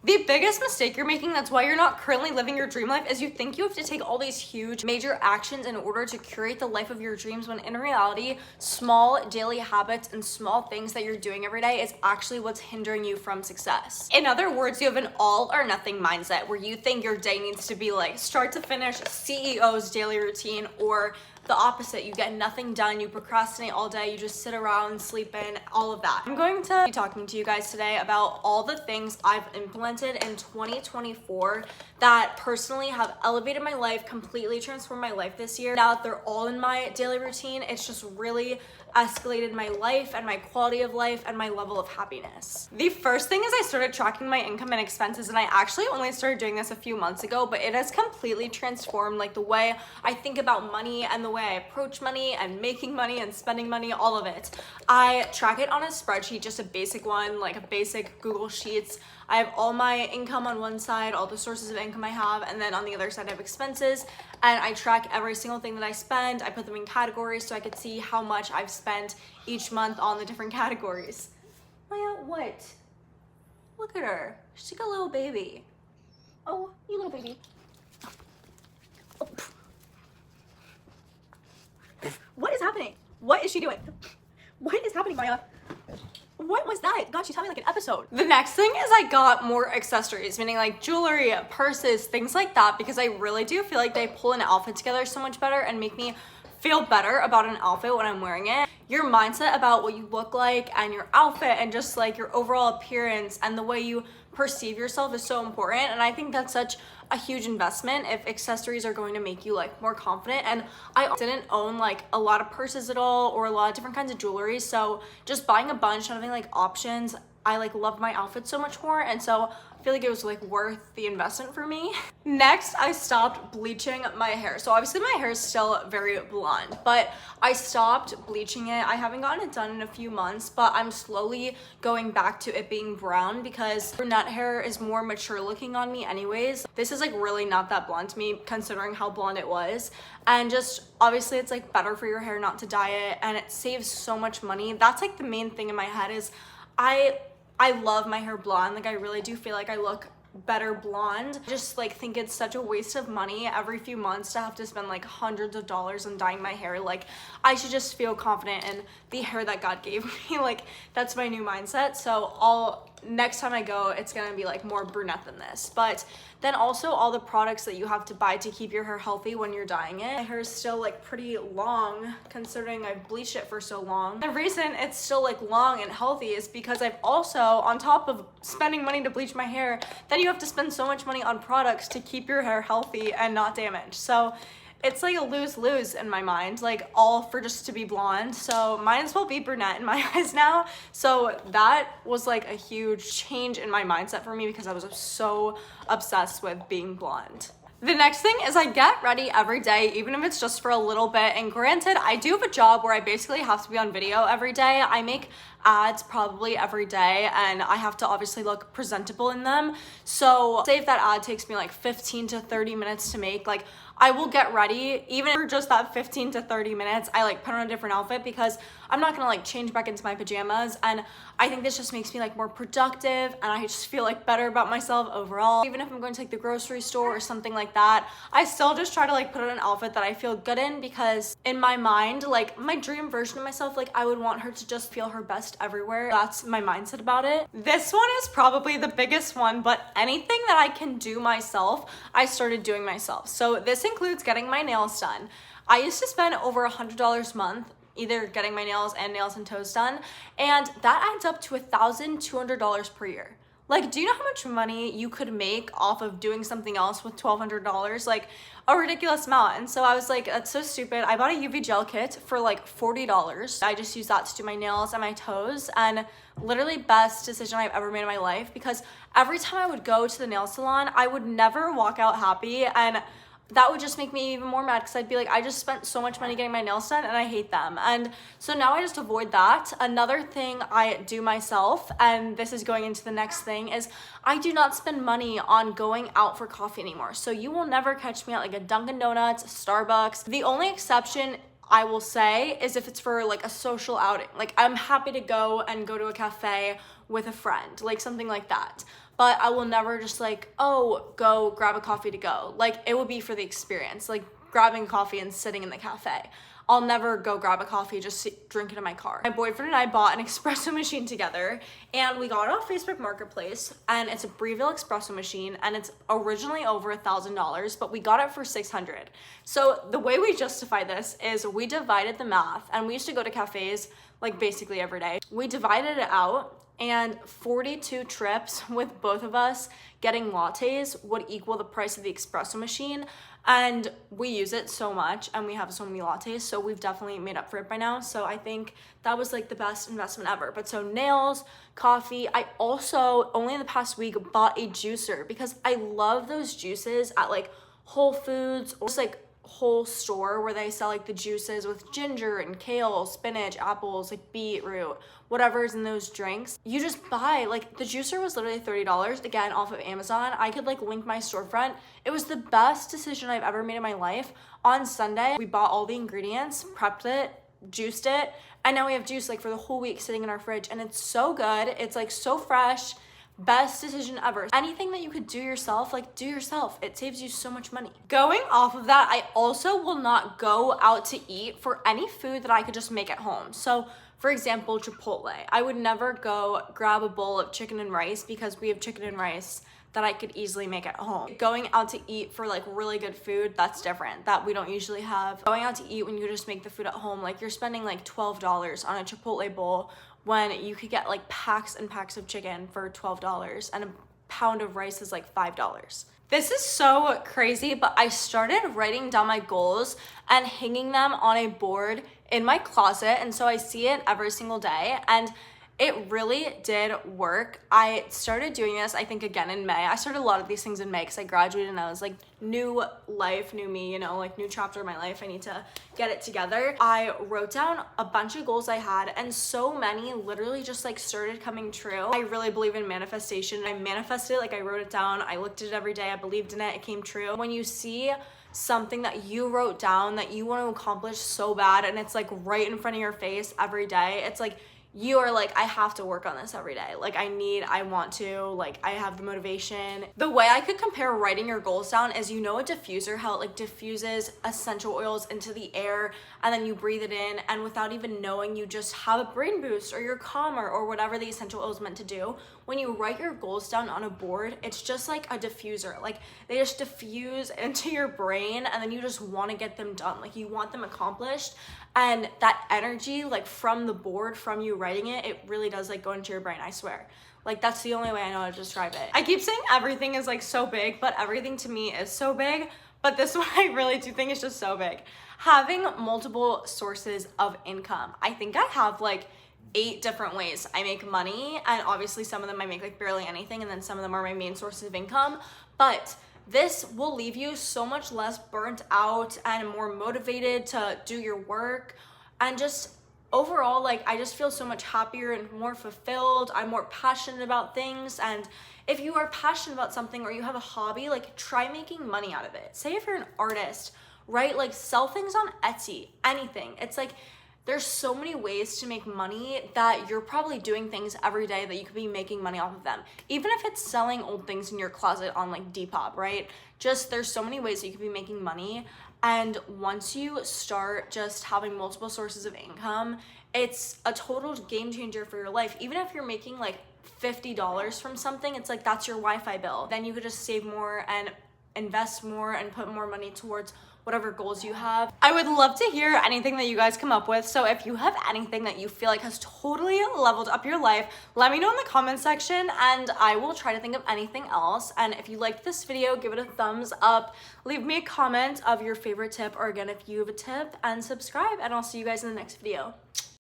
The biggest mistake you're making, that's why you're not currently living your dream life, is you think you have to take all these huge major actions in order to curate the life of your dreams, when in reality, small daily habits and small things that you're doing every day is actually what's hindering you from success. In other words, you have an all or nothing mindset where you think your day needs to be like start to finish CEO's daily routine, or the opposite, you get nothing done, you procrastinate all day, you just sit around, sleep in, all of that. I'm going to be talking to you guys today about all the things I've implemented in 2024 that personally have elevated my life, completely transformed my life this year. Now that they're all in my daily routine, it's just really escalated my life and my quality of life and my level of happiness. The first thing is I started tracking my income and expenses, and I actually only started doing this a few months ago, but it has completely transformed like the way I think about money and the way I approach money and making money and spending money, all of it. I track it on a spreadsheet, just a basic one, like a basic Google Sheets. I have all my income on one side, all the sources of income I have, and then on the other side I have expenses, and I track every single thing that I spend. I put them in categories so I could see how much I've spent each month on the different categories. Maya, what? Look at her. She's like a little baby. Oh, you little baby. Oh. What is happening? What is she doing? What is happening, Maya? What was that? God, she's having like an episode. The next thing is I got more accessories, meaning like jewelry, purses, things like that, because I really do feel like they pull an outfit together so much better and make me feel better about an outfit when I'm wearing it. Your mindset about what you look like and your outfit and just like your overall appearance and the way you perceive yourself is so important, and I think that's such a huge investment if accessories are going to make you like more confident. And I didn't own like a lot of purses at all or a lot of different kinds of jewelry, so just buying a bunch and having like options, I like love my outfit so much more, and so I feel like it was like worth the investment for me. Next, I stopped bleaching my hair. So obviously my hair is still very blonde, but I stopped bleaching it. I haven't gotten it done in a few months, but I'm slowly going back to it being brown because brunette hair is more mature looking on me anyways. This is like really not that blonde to me considering how blonde it was. And just obviously it's like better for your hair not to dye it, and it saves so much money. That's like the main thing in my head is I love my hair blonde. Like I really do feel like I look better blonde. I just like think it's such a waste of money every few months to have to spend like hundreds of dollars on dyeing my hair. Like I should just feel confident in the hair that God gave me. Like that's my new mindset. So next time I go, it's gonna be like more brunette than this. But then also all the products that you have to buy to keep your hair healthy when you're dyeing it. My hair is still like pretty long considering I've bleached it for so long. The reason it's still like long and healthy is because I've also, on top of spending money to bleach my hair, then you have to spend so much money on products to keep your hair healthy and not damaged. So it's like a lose-lose in my mind, like all for just to be blonde. So might as well be brunette in my eyes now. So that was like a huge change in my mindset for me because I was so obsessed with being blonde. The next thing is I get ready every day, even if it's just for a little bit. And granted, I do have a job where I basically have to be on video every day. I make ads probably every day and I have to obviously look presentable in them. So say if that ad takes me like 15 to 30 minutes to make, like I will get ready even for just that 15 to 30 minutes. I like put on a different outfit because I'm not gonna like change back into my pajamas, and I think this just makes me like more productive and I just feel like better about myself overall. Even if I'm going to like the grocery store or something like that, I still just try to like put on an outfit that I feel good in, because in my mind, like my dream version of myself, like I would want her to just feel her best everywhere. That's my mindset about it. This one is probably the biggest one, but anything that I can do myself, I started doing myself. So this includes getting my nails done. I used to spend over $100 a month either getting my nails and toes done, and that adds up to $1,200 per year. Like, do you know how much money you could make off of doing something else with $1,200? Like, a ridiculous amount. And so I was like, that's so stupid. I bought a UV gel kit for like $40. I just use that to do my nails and my toes, and literally best decision I've ever made in my life, because every time I would go to the nail salon, I would never walk out happy, and that would just make me even more mad because I'd be like, I just spent so much money getting my nails done and I hate them. And so now I just avoid that. Another thing I do myself, and this is going into the next thing, is I do not spend money on going out for coffee anymore. So you will never catch me at like a Dunkin' Donuts, Starbucks. The only exception I will say is if it's for like a social outing. Like I'm happy to go to a cafe with a friend, like something like that. but I will never just like, oh, go grab a coffee to go. Like, it would be for the experience, like grabbing coffee and sitting in the cafe. I'll never go grab a coffee, just drink it in my car. My boyfriend and I bought an espresso machine together, and we got it off Facebook Marketplace, and it's a Breville espresso machine, and it's originally over $1,000, but we got it for $600. So the way we justify this is we divided the math, and we used to go to cafes like basically every day. We divided it out, and 42 trips with both of us getting lattes would equal the price of the espresso machine. And we use it so much, and we have so many lattes, so we've definitely made up for it by now. So I think that was like the best investment ever. But so nails, coffee, I also only in the past week bought a juicer because I love those juices at like Whole Foods or just like whole store where they sell like the juices with ginger and kale, spinach, apples, like beetroot, whatever's in those drinks. You just buy, like, the juicer was literally $30, again, off of Amazon. I could like link my storefront. It was the best decision I've ever made in my life. On Sunday, we bought all the ingredients, prepped it, juiced it, and now we have juice like for the whole week sitting in our fridge, and it's so good. It's like so fresh. Best decision ever. Anything that you could do yourself, like do yourself. It saves you so much money. Going off of that, I also will not go out to eat for any food that I could just make at home. So for example, Chipotle. I would never go grab a bowl of chicken and rice because we have chicken and rice that I could easily make at home. Going out to eat for like really good food, that's different. That we don't usually have. Going out to eat when you just make the food at home, like you're spending like $12 on a Chipotle bowl when you could get like packs and packs of chicken for $12 and a pound of rice is like $5. This is so crazy, but I started writing down my goals and hanging them on a board in my closet, and so I see it every single day, and it really did work. I started doing this, I think, again in May. I started a lot of these things in May because I graduated and I was like, new life, new me, you know, like new chapter of my life. I need to get it together. I wrote down a bunch of goals I had, and so many literally just like started coming true. I really believe in manifestation. I manifested it, like I wrote it down. I looked at it every day. I believed in it. It came true. When you see something that you wrote down that you want to accomplish so bad and it's like right in front of your face every day, it's like, you are like, I have to work on this every day. Like I want to, like I have the motivation. The way I could compare writing your goals down is, you know, a diffuser, how it like diffuses essential oils into the air and then you breathe it in, and without even knowing, you just have a brain boost or you're calmer or whatever the essential oil is meant to do. When you write your goals down on a board, it's just like a diffuser. Like they just diffuse into your brain and then you just want to get them done. Like you want them accomplished, and that energy like from the board, from you writing it, it really does like go into your brain, I swear. Like that's the only way I know how to describe it. I keep saying everything is like so big, but everything to me is so big, but this one I really do think is just so big. Having multiple sources of income. I think I have like 8 different ways I make money, and obviously some of them I make like barely anything, and then some of them are my main sources of income, but this will leave you so much less burnt out and more motivated to do your work, and just overall, like I just feel so much happier and more fulfilled. I'm more passionate about things, and if you are passionate about something or you have a hobby, like try making money out of it. Say if you're an artist, right? Like sell things on Etsy, anything. It's like there's so many ways to make money that you're probably doing things every day that you could be making money off of them. Even if it's selling old things in your closet on like Depop, right? Just there's so many ways that you could be making money. And once you start just having multiple sources of income, it's a total game changer for your life. Even if you're making like $50 from something, it's like that's your Wi-Fi bill. Then you could just save more and invest more and put more money towards whatever goals you have. I would love to hear anything that you guys come up with. So if you have anything that you feel like has totally leveled up your life, let me know in the comment section and I will try to think of anything else. And if you liked this video, give it a thumbs up, leave me a comment of your favorite tip, or again, if you have a tip, and subscribe, and I'll see you guys in the next video.